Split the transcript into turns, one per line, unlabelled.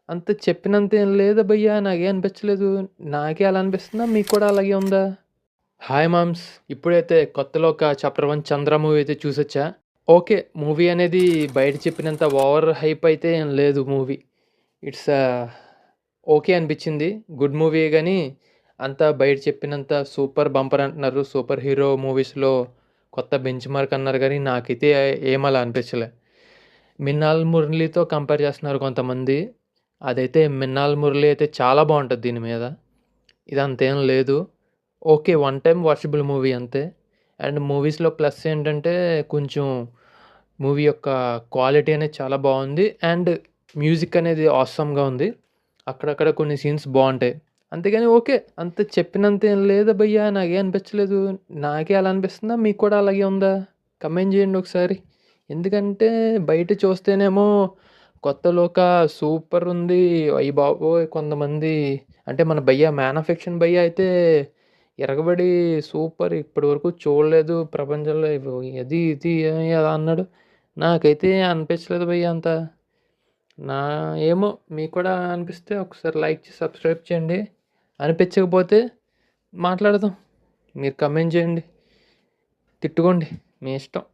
అంత చెప్పినంత ఏం లేదు భయ్యా, నాకేం అనిపించలేదు. నాకే అలా అనిపిస్తుందా? మీకు కూడా అలాగే ఉందా? Hi moms. ఇప్పుడైతే కొత్తలో ఒక చాప్టర్ 1 చంద్ర మూవీ అయితే చూసొచ్చా. ఓకే. మూవీ అనేది బయట చెప్పినంత ఓవర్ హైప్ అయితే ఏం లేదు మూవీ. ఇట్స్ ఓకే అనిపించింది. గుడ్ మూవీయే గానీ, అంతా బయట చెప్పినంత సూపర్ బంపర్ అంటున్నారు. సూపర్ హీరో మూవీస్‌లో కొత్త బెంచ్ మార్క్ అన్నారు గానీ, నాకైతే ఏం అలా అనిపించలే. మిన్నాల్ మురళితో కంపేర్ చేస్తున్నారు కొంతమంది. అదైతే మిన్నాల్ మురళి అయితే చాలా బావుంటది దీని మీద. ఇదంతేం లేదు. Okay. One time watchable movie అంతే. అండ్ మూవీస్‌లో ప్లస్ ఏంటంటే, కొంచెం మూవీ యొక్క క్వాలిటీ అనేది చాలా బావుంది. అండ్ మ్యూజిక్ అనేది ఆసమ్‌గా ఉంది. అక్కడక్కడ కొన్ని సీన్స్ బావుంటాయి. అంతేగాని ఓకే. అంత చెప్పినంత ఏం లేదు భయ్యా, నాకేం అనిపించలేదు. నాకే అలా అనిపిస్తుందా? మీకు కూడా అలాగే ఉందా? కమెంట్ చేయండి ఒకసారి. ఎందుకంటే బయట చూస్తేనేమో కొత్త లోక సూపర్ ఉంది. అయ్య బాబోయ్! కొంతమంది అంటే మన భయ్యా 'మ్యాన్ ఆఫ్ యాక్షన్' భయ్యా అయితే ఇరగబడి సూపర్, ఇప్పటివరకు చూడలేదు ప్రపంచంలో అది ఇది అని అలా అన్నాడు. నాకైతే అనిపించలేదు భయ్యా అంత. నా ఏమో మీకు కూడా అనిపిస్తే ఒకసారి లైక్ చేసి సబ్స్క్రైబ్ చేయండి. అనిపించకపోతే మాట్లాడదాం. మీరు కమెంట్ చేయండి. తిట్టుకోండి. మీ ఇష్టం.